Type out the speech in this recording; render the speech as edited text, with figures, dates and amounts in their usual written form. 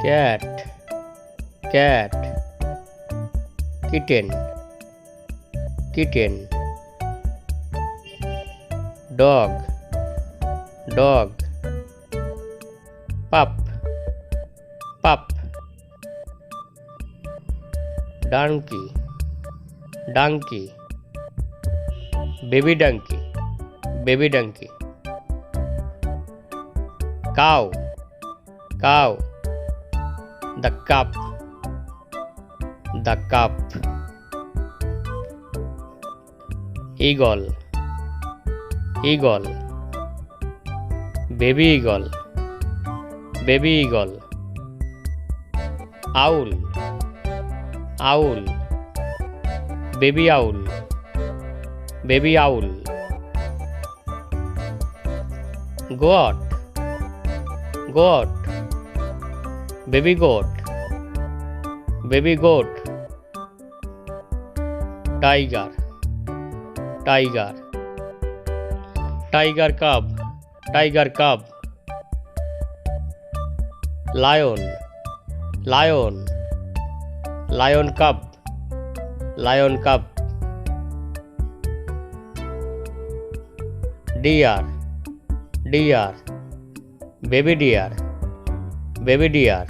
cat, cat, kitten, kitten, dog, dog, pup, pup, donkey, donkey, baby donkey, baby donkey, cow, cow, the cup, the cup, eagle, eagle, baby eagle, baby eagle, owl, owl, baby owl, baby owl, goat, goat, baby goat, baby goat, tiger, tiger, tiger cub, tiger cub, lion, lion, lion cub, lion cub, deer, deer, baby deer, baby deer,